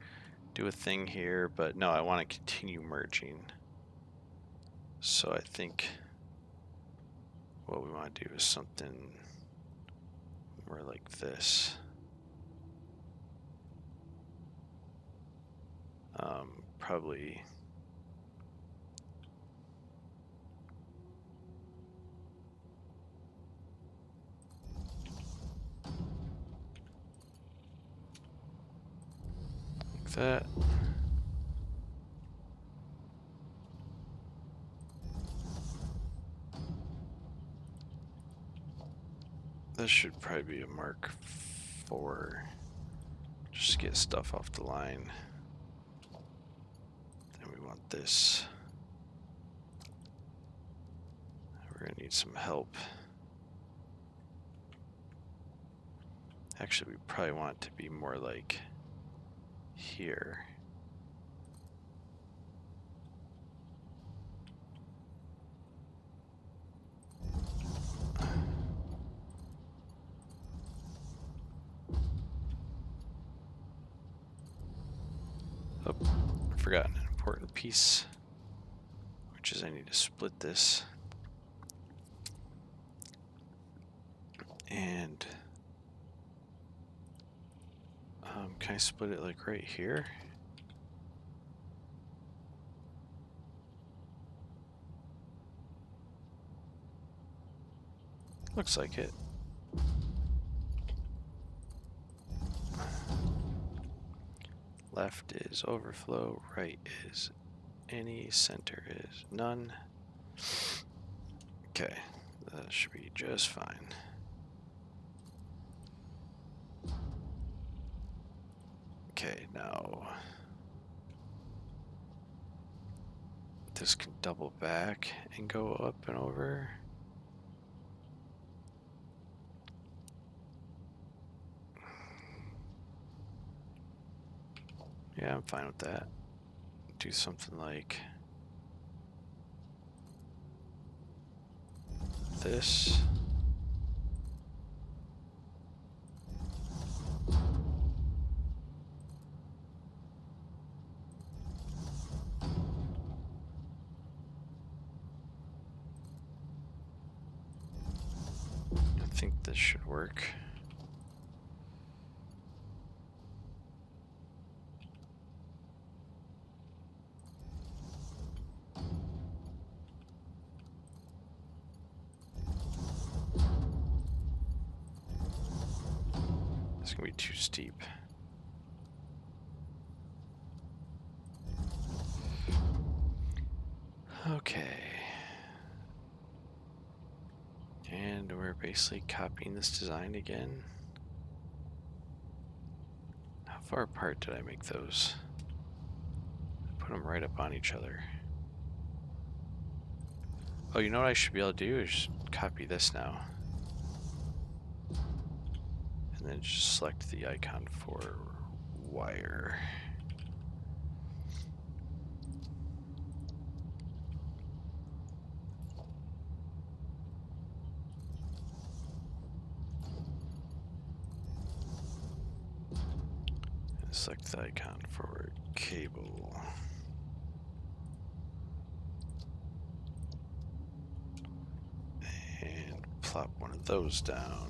S1: do a thing here, but no, I want to continue merging. So I think what we want to do is something more like this. Probably like that. This should probably be a Mark 4. Just get stuff off the line. Then we want this. We're gonna need some help. Actually, we probably want it to be more like here. Oh, I forgot an important piece, which is I need to split this. And can I split it like right here? Looks like it. Left is overflow, right is any, center is none. Okay, that should be just fine. Okay, now this can double back and go up and over. Yeah, I'm fine with that. Do something like this. I think this should work. It's gonna be too steep. Okay. And we're basically copying this design again. How far apart did I make those? I put them right up on each other. Oh, you know what I should be able to do is just copy this now. And then just select the icon for wire. And select the icon for cable. And plop one of those down.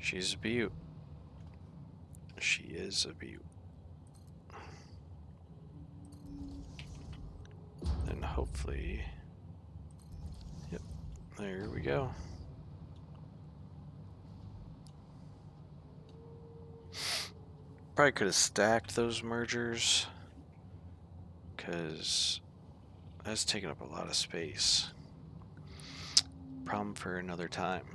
S1: She's a beaut. She is a beaut. And hopefully, yep, there we go. Probably could have stacked those mergers, because that's taking up a lot of space. Problem for another time.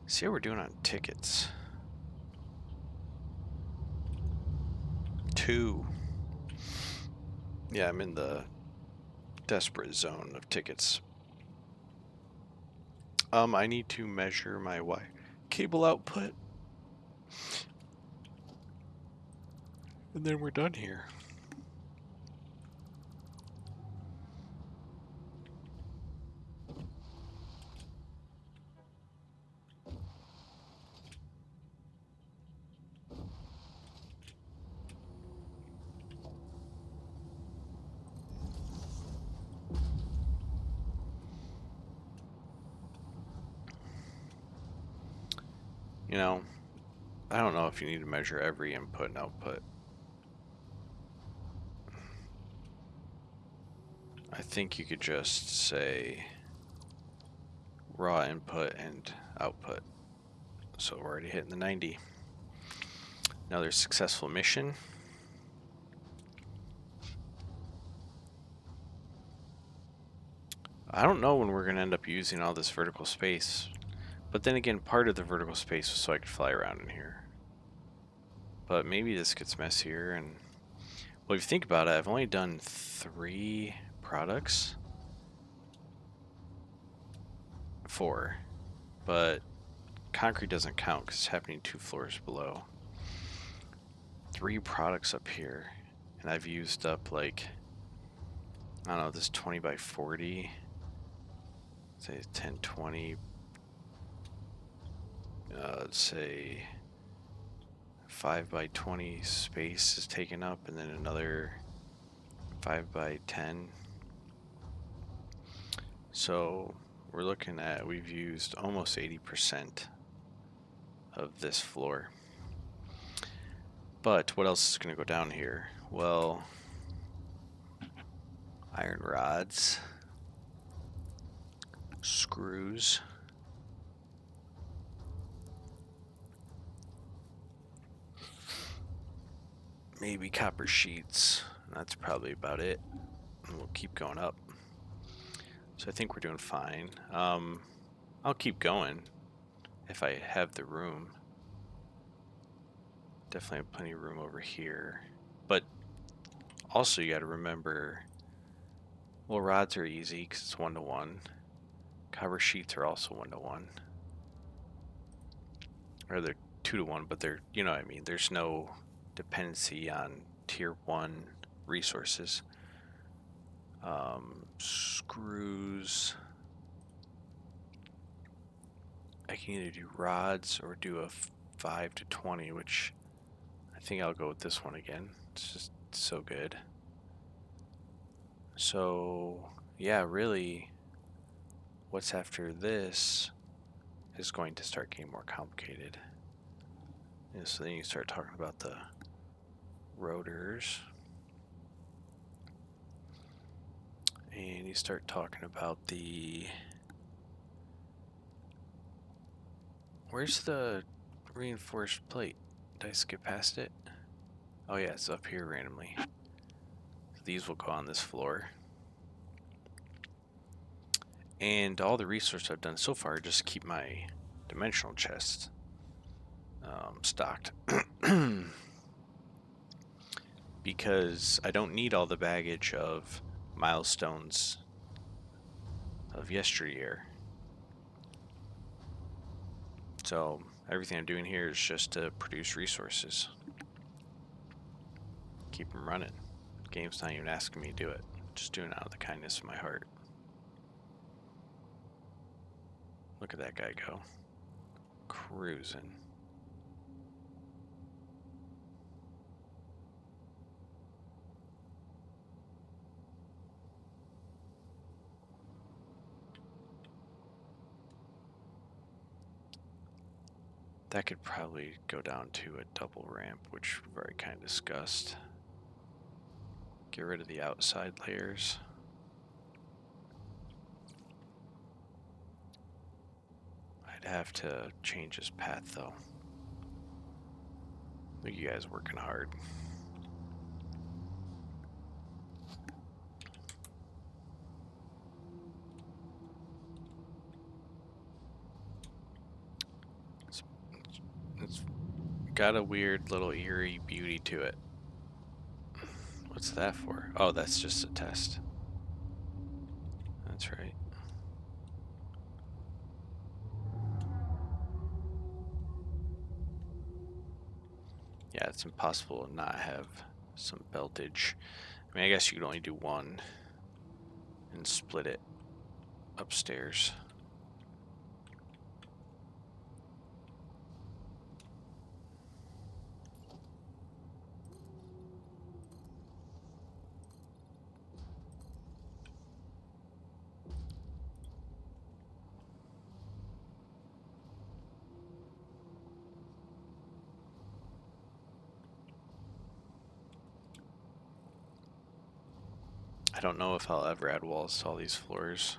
S1: See how we're doing on tickets. 2. Yeah, I'm in the desperate zone of tickets. I need to measure my cable output. And then we're done here. You know, I don't know if you need to measure every input and output. I think you could just say raw input and output. So we're already hitting the 90. Another successful mission. I don't know when we're going to end up using all this vertical space. But then again, part of the vertical space was so I could fly around in here. But maybe this gets messier. And well, if you think about it, I've only done 3 products. 4. But concrete doesn't count because it's happening 2 floors below. 3 products up here. And I've used up like, I don't know, this 20 by 40. Say 10, 20, let's say 5 by 20 space is taken up, and then another 5 by 10. So we're looking at, we've used almost 80% of this floor. But what else is going to go down here? Well, iron rods, screws, maybe copper sheets. That's probably about it. And we'll keep going up. So I think we're doing fine. I'll keep going if I have the room. Definitely have plenty of room over here. But also you got to remember, well, rods are easy because it's 1-to-1. Copper sheets are also 1-to-1. Or they're 2-to-1, but they're, you know what I mean. There's no dependency on tier 1 resources. Screws. I can either do rods or do a 5-to-20, which I think I'll go with this one again. It's just so good. So, yeah, really, what's after this is going to start getting more complicated. And so then you start talking about the rotors. And you start talking about the... Where's the reinforced plate? Did I skip past it? Oh yeah, it's up here randomly. So these will go on this floor. And all the research I've done so far just keep my dimensional chest stocked. Because I don't need all the baggage of milestones of yesteryear. So everything I'm doing here is just to produce resources. Keep them running. The game's not even asking me to do it. Just doing it out of the kindness of my heart. Look at that guy go. Cruising. That could probably go down to a double ramp, which we've already kind of discussed. Get rid of the outside layers. I'd have to change his path though. Look at you guys working hard. It's got a weird little eerie beauty to it. What's that for? Oh, that's just a test. That's right. Yeah, it's impossible to not have some beltage. I mean, I guess you could only do one and split it upstairs. I don't know if I'll ever add walls to all these floors.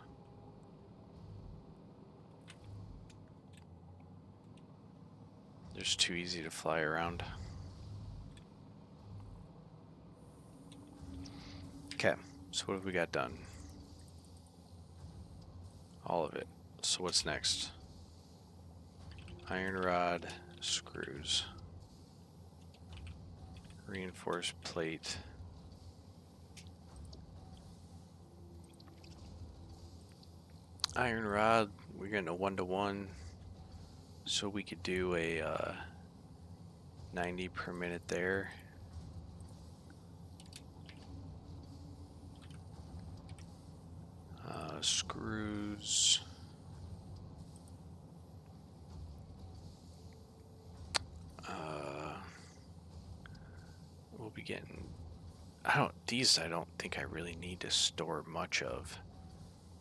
S1: They're just too easy to fly around. Okay, so what have we got done? All of it. So what's next? Iron rod, screws, reinforced plate. Iron rod, we're getting a 1-to-1, so we could do a 90 per minute there. Screws. be getting... These I don't think I really need to store much of.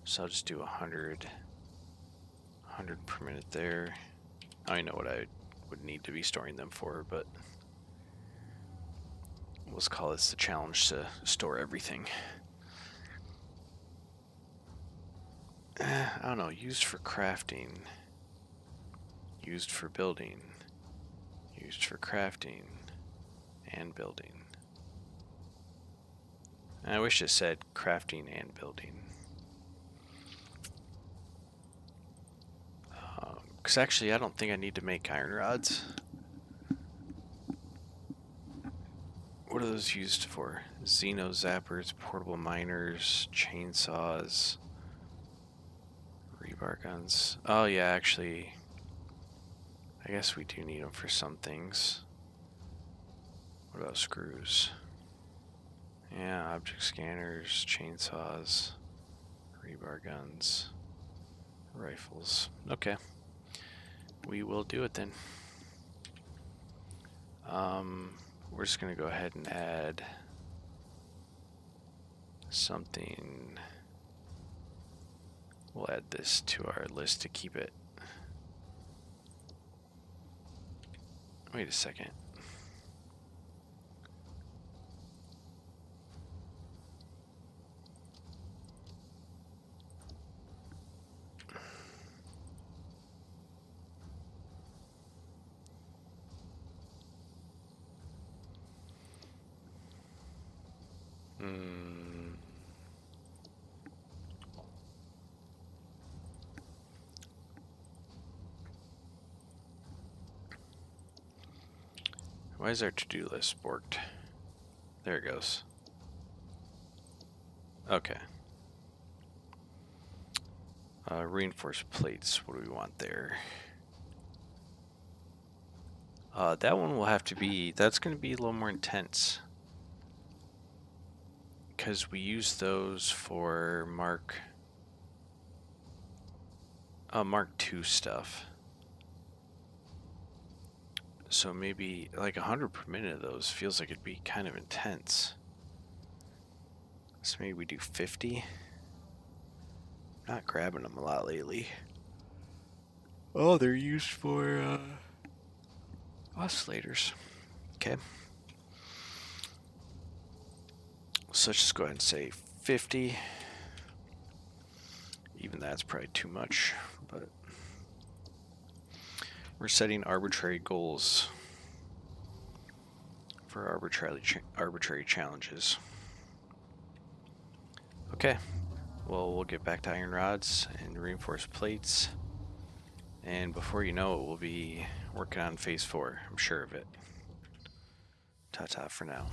S1: So I'll just do 100 per minute there. I don't know what I would need to be storing them for, but let's call this the challenge to store everything. I don't know, used for crafting, used for building, used for crafting and building. I wish it said crafting and building. Because actually I don't think I need to make iron rods. What are those used for? Xeno zappers, portable miners, chainsaws, rebar guns. Oh yeah, actually, I guess we do need them for some things. What about screws? Yeah, object scanners, chainsaws, rebar guns, rifles. Okay, we will do it then. We're just gonna go ahead and add something. We'll add this to our list to keep it. Wait a second. Why is our to-do list borked? There it goes. Okay. Reinforced plates. What do we want there? That one will have to be... That's going to be a little more intense. Because we use those for Mark II stuff. So maybe like 100 per minute of those feels like it'd be kind of intense. So maybe we do 50. Not grabbing them a lot lately. Oh, they're used for oscillators. Okay. So let's just go ahead and say 50. Even that's probably too much, but we're setting arbitrary goals for arbitrary challenges. Okay. Well, we'll get back to iron rods and reinforced plates. And before you know it, we'll be working on phase 4. I'm sure of it. Ta-ta for now.